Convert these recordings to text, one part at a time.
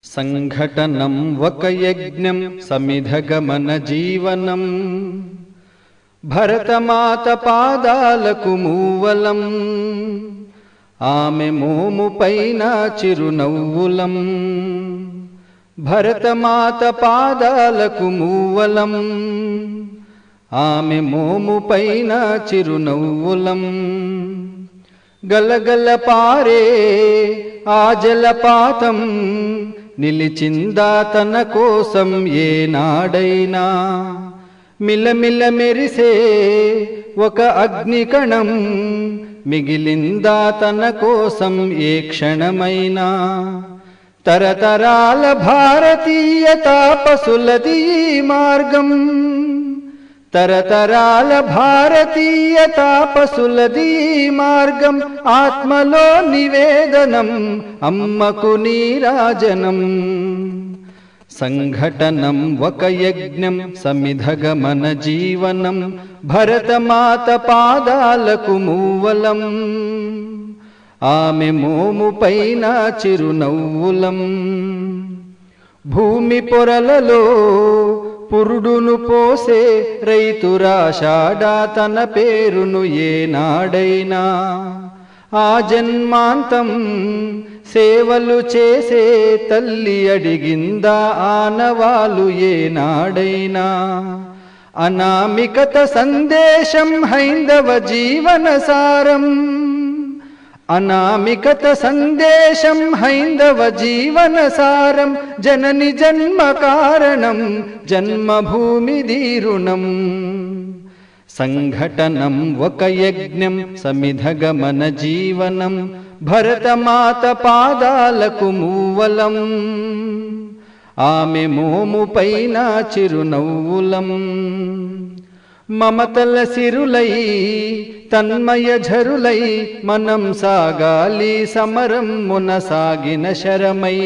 సంఘటనం ఒక యజ్ఞం సమిధగమన జీవనం భరతమాత పాదాలకు మూవలం ఆమె మోము పైన చిరునవ్వులం భరతమాత పాదాలకు మూవలం ఆమె మోము పైన చిరునవ్వులం గలగల పారే ఆ జలపాతం నిలిచిందా తన కోసం ఏనాడైనా మిలమిల మెరిసే ఒక అగ్నికణం మిగిలిందా తన కోసం ఏ క్షణమైనా తరతరాల భారతీయ తాపసులది ఈ మార్గం తరతరాల భారతీయ తాపసులది ఈ మార్గం ఆత్మలో నివేదనం అమ్మకు నీరాజనం సంఘటనం ఒక యజ్ఞం సమిధగమన జీవనం భరతమాత పాదాలకు మూవలం ఆమె మోము పైన చిరునవ్వులం భూమి పొరలలో పురుడును పోసే రైతురాషాఢా తన పేరును ఏనాడైనా ఆ జన్మాంతం సేవలు చేసే తల్లి అడిగిందా ఆనవాలు ఏనాడైనా అనామికత సందేశం హైందవ జీవన సారం అనామికత సందేశం హైందవ జీవన సారం జనని జన్మ కారణం జన్మభూమి దీరుణం సంఘటనం ఒక యజ్ఞం సమిధగమన జీవనం భరతమాత పాదాలకు మూవలం ఆమె మోము పైన చిరునవ్వులం మమతల సిరులై తన్మయ ఝరులై మనం సాగాలి సమరం మునసాగిన శరమై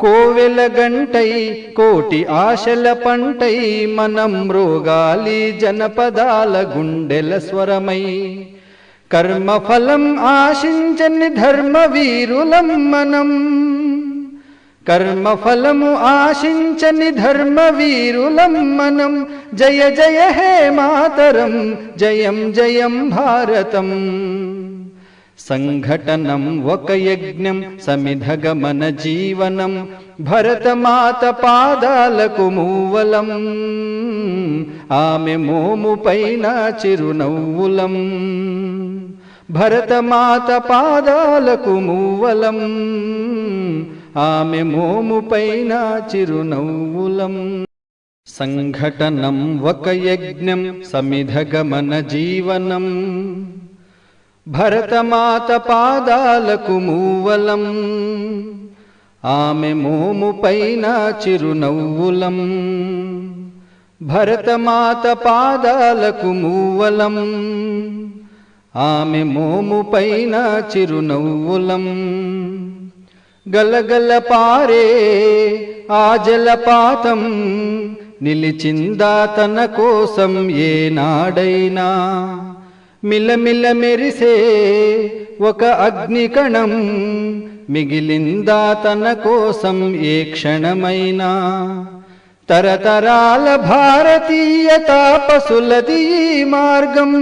కోవెల గంటై కోటి ఆశల పంటై మనం మ్రోగాలి జనపదాల గుండెల స్వరమై కర్మఫలం ఆశించని ధర్మవీరులం మనం కర్మఫలము ఆశించని ధర్మవీరులం మనం జయ జయ హే మాతరం జయం జయం భారతం సంఘటనం ఒక యజ్ఞం సమిధగమన జీవనం భరతమాత పాదాలకు మూవలం ఆమె మోము పైన చిరునవ్వులం భరతమాత పాదాలకు మూవలం ఆమె మోము పైన చిరునవ్వులం సంఘటనం ఒక యజ్ఞం సమిధగమన జీవనం భరతమాత పాదాలకు మూవలం ఆమె మోము పైన చిరునవ్వులం భరతమాత పాదాలకు మూవలం ఆమె మోము పైన చిరునవ్వులం గలగల పారే ఆ జలపాతం నిలిచిందా తన కోసం ఏనాడైనా మిలమిల మెరిసే ఒక అగ్నికణం మిగిలిందా తన కోసం ఏ క్షణమైనా తరతరాల భారతీయ తాపసులది ఈ మార్గం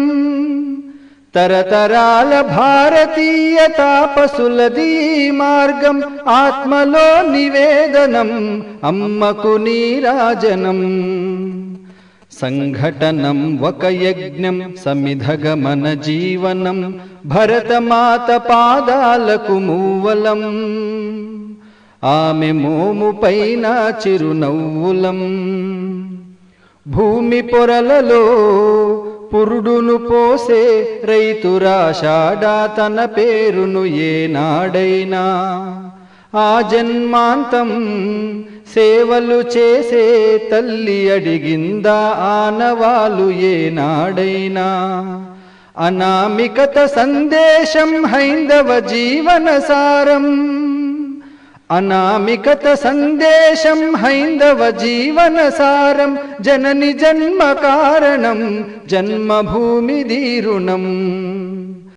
తరతరాల భారతీయ తాపసులది ఈ మార్గం ఆత్మలో నివేదనం అమ్మకు నీరాజనం సంఘటనం ఒక యజ్ఞం సమిధగమన జీవనం భరతమాత పాదాలకు మూవలం ఆమె మోము పైన చిరునవ్వులం భూమి పొరలలో పురుడును పోసే రైతురాషాఢా తన పేరును ఏనాడైనా ఆ జన్మాంతం సేవలు చేసే తల్లి అడిగిందా ఆనవాలు ఏనాడైనా అనామికత సందేశం హైందవ జీవన సారం అనామికత సందేశం హైందవ జీవన సారం జనని జన్మ కారణం జన్మభూమి దీరుణం